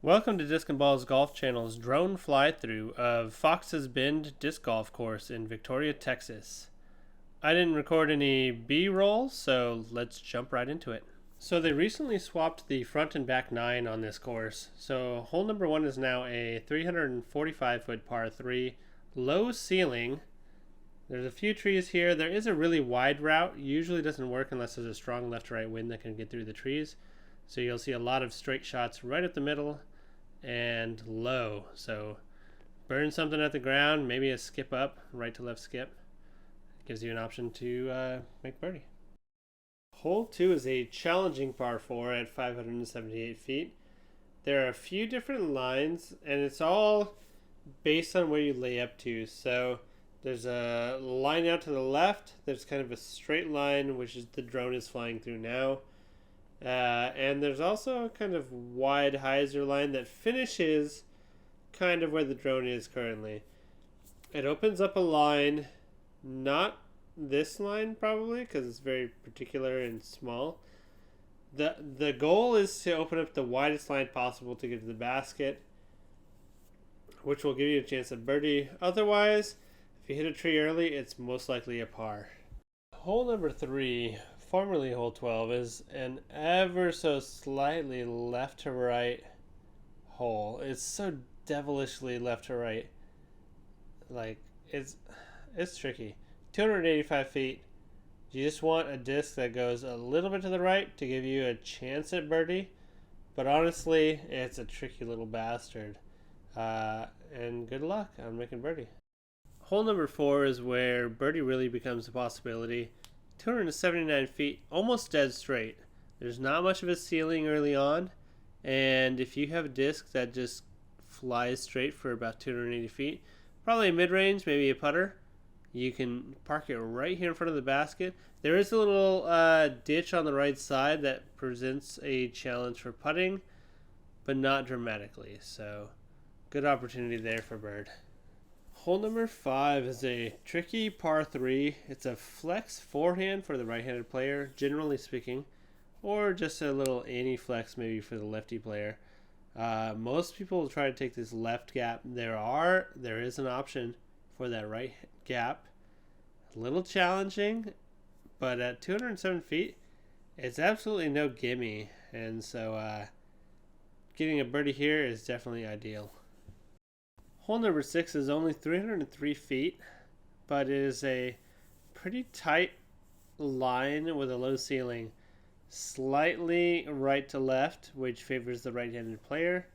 Welcome to Disc and Balls Golf Channel's drone fly-through of Fox's Bend Disc Golf Course in Victoria, Texas. I didn't record any B-roll, so let's jump right into it. So they recently swapped the front and back 9 on this course. So hole number 1 is now a 345-foot par 3, low ceiling. There's a few trees here. There is a really wide route. Usually doesn't work unless there's a strong left to right wind that can get through the trees. So you'll see a lot of straight shots right at the middle and low. So burn something at the ground, maybe a skip up, right to left skip. Gives you an option to make birdie. Hole 2 is a challenging par 4 at 578 feet. There are a few different lines, and it's all based on where you lay up to. So there's a line out to the left. There's kind of a straight line, which is the drone is flying through now. And there's also a kind of wide hyzer line that finishes kind of where the drone is currently. It opens up a line, not this line probably, because it's very particular and small. The goal is to open up the widest line possible to get to the basket, which will give you a chance at birdie. Otherwise, if you hit a tree early, it's most likely a par. Hole number 3, formerly hole 12, is an ever so slightly left to right hole. It's so devilishly left to right. Like, it's tricky. 285 feet. You just want a disc that goes a little bit to the right to give you a chance at birdie. But honestly, it's a tricky little bastard. And good luck on making birdie. Hole number 4 is where birdie really becomes a possibility. 279 feet, almost dead straight. There's not much of a ceiling early on, and if you have a disc that just flies straight for about 280 feet, probably a mid-range, maybe a putter, you can park it right here in front of the basket. There is a little ditch on the right side that presents a challenge for putting, but not dramatically, so good opportunity there for bird. Hole number 5 is a tricky par 3. It's a flex forehand for the right-handed player, generally speaking, or just a little anti-flex maybe for the lefty player. Most people will try to take this left gap. There is an option for that right gap. A little challenging, but at 207 feet, it's absolutely no gimme, and so getting a birdie here is definitely ideal. Hole number 6 is only 303 feet, but it is a pretty tight line with a low ceiling. Slightly right to left, which favors the right-handed player.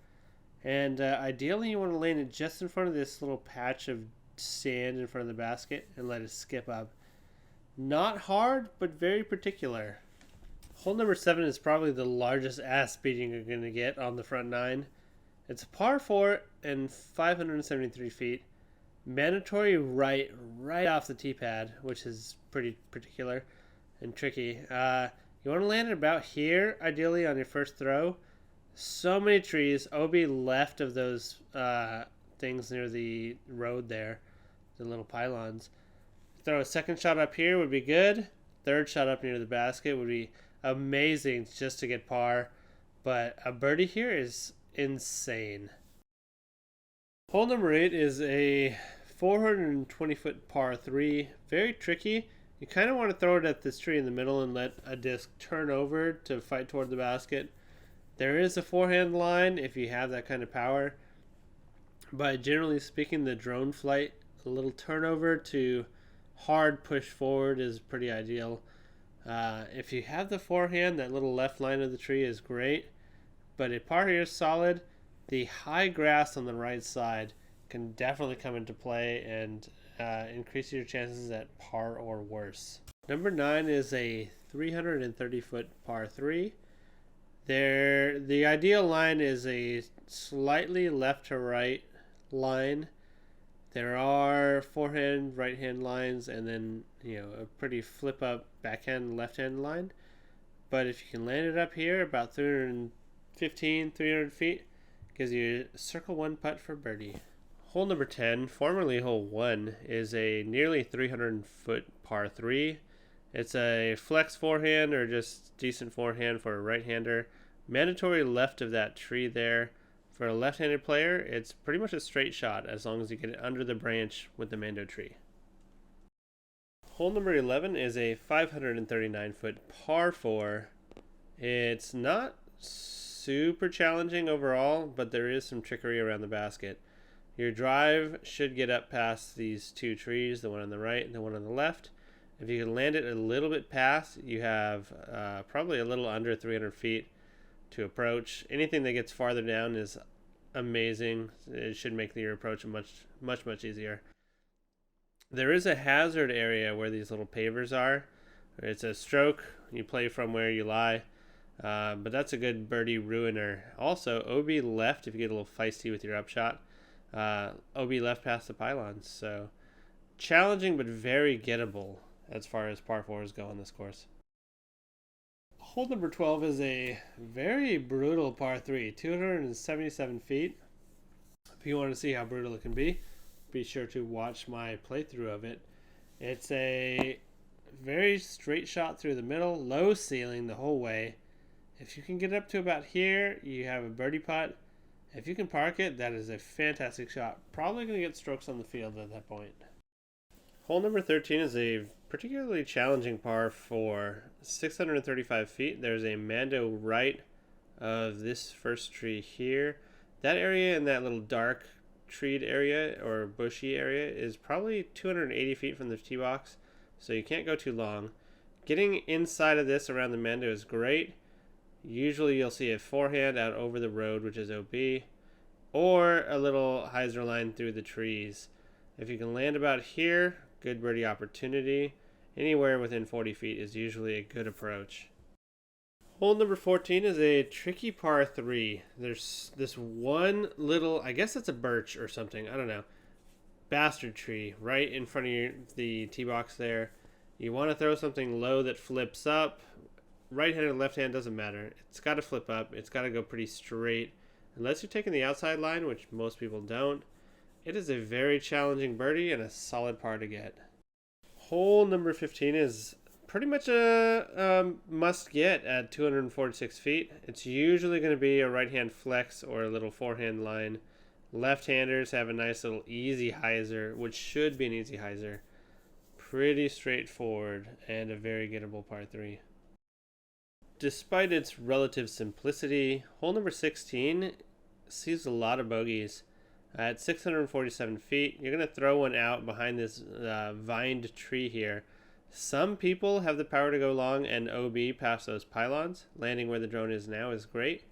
And ideally you want to land it just in front of this little patch of sand in front of the basket and let it skip up. Not hard, but very particular. Hole number 7 is probably the largest ass beating you're going to get on the front 9. It's a par 4 and 573 feet. Mandatory right off the tee pad, which is pretty particular and tricky. You want to land it about here, ideally, on your first throw. So many trees. OB left of those things near the road there, the little pylons. Throw a second shot up here would be good. Third shot up near the basket would be amazing just to get par. But a birdie here is insane. Hole number 8 is a 420-foot par 3. Very tricky. You kind of want to throw it at this tree in the middle and let a disc turn over to fight toward the basket. There is a forehand line if you have that kind of power. But generally speaking, the drone flight, a little turnover to hard push forward is pretty ideal. If you have the forehand, that little left line of the tree is great. But a par here is solid. The high grass on the right side can definitely come into play and increase your chances at par or worse. Number 9 is a 330-foot par 3. The ideal line is a slightly left to right line. There are forehand, right-hand lines, and then a pretty flip-up backhand, left-hand line. But if you can land it up here, about 300 feet, gives you a circle 1 putt for birdie. Hole number 10, formerly hole 1, is a nearly 300-foot par 3. It's a flex forehand or just decent forehand for a right-hander. Mandatory left of that tree there For a left-handed player, it's pretty much a straight shot as long as you get it under the branch with the Mando tree. Hole number 11 is a 539-foot par 4. It's not super challenging overall, but there is some trickery around the basket. Your drive should get up past these two trees, the one on the right and the one on the left. If you can land it a little bit past, you have probably a little under 300 feet to approach. Anything that gets farther down is amazing. It should make your approach much easier. There is a hazard area where these little pavers are. It's a stroke. You play from where you lie. But that's a good birdie ruiner. Also, OB left if you get a little feisty with your upshot. OB left past the pylons. So challenging but very gettable as far as par 4s go on this course. Hole number 12 is a very brutal par 3, 277 feet. If you want to see how brutal it can be sure to watch my playthrough of it. It's a very straight shot through the middle, low ceiling the whole way. If you can get up to about here, you have a birdie putt. If you can park it, that is a fantastic shot. Probably going to get strokes on the field at that point. Hole number 13 is a particularly challenging par 4, 635 feet. There's a Mando right of this first tree here. That area and that little dark treed area or bushy area is probably 280 feet from the tee box, so you can't go too long. Getting inside of this around the Mando is great. Usually you'll see a forehand out over the road, which is OB, or a little hyzer line through the trees. If you can land about here, good birdie opportunity. Anywhere within 40 feet is usually a good approach. Hole number 14 is a tricky par 3. There's this one little, I guess it's a birch or something, I don't know, bastard tree right in front of the tee box there. You want to throw something low that flips up. Right hand or left hand doesn't matter. It's got to flip up. It's got to go pretty straight. Unless you're taking the outside line, which most people don't, it is a very challenging birdie and a solid par to get. Hole number 15 is pretty much a must get at 246 feet. It's usually going to be a right hand flex or a little forehand line. Left-handers have a nice little easy hyzer, which should be an easy hyzer. Pretty straightforward and a very gettable par 3. Despite its relative simplicity, hole number 16 sees a lot of bogeys. At 647 feet, you're going to throw one out behind this vined tree here. Some people have the power to go long and OB past those pylons. Landing where the drone is now is great.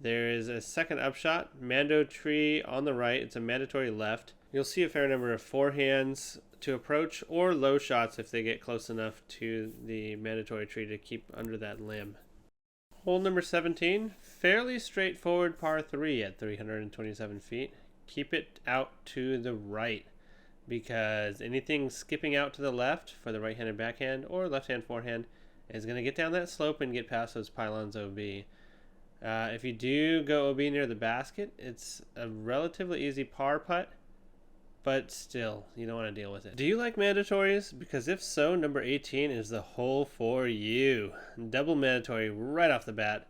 There is a second upshot, Mando tree on the right. It's a mandatory left. You'll see a fair number of forehands to approach or low shots if they get close enough to the mandatory tree to keep under that limb. Hole number 17, fairly straightforward par 3 at 327 feet. Keep it out to the right because anything skipping out to the left for the right-handed backhand or left-hand forehand is going to get down that slope and get past those pylons OB. If you do go OB near the basket, it's a relatively easy par putt, but still, you don't want to deal with it. Do you like mandatories? Because if so, number 18 is the hole for you. Double mandatory right off the bat.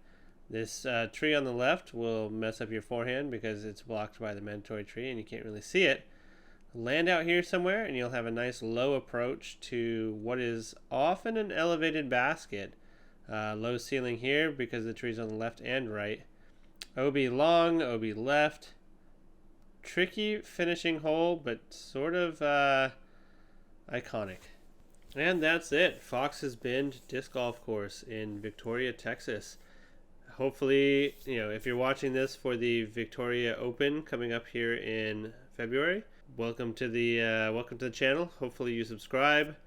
This tree on the left will mess up your forehand because it's blocked by the mandatory tree and you can't really see it. Land out here somewhere and you'll have a nice low approach to what is often an elevated basket. Low ceiling here because the tree's on the left and right. OB long, OB left. Tricky finishing hole, but sort of iconic. And that's it. Fox's Bend Disc Golf Course in Victoria, Texas. Hopefully, if you're watching this for the Victoria Open coming up here in February, welcome to the channel. Hopefully you subscribe.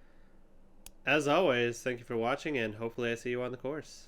As always, thank you for watching, and hopefully I see you on the course.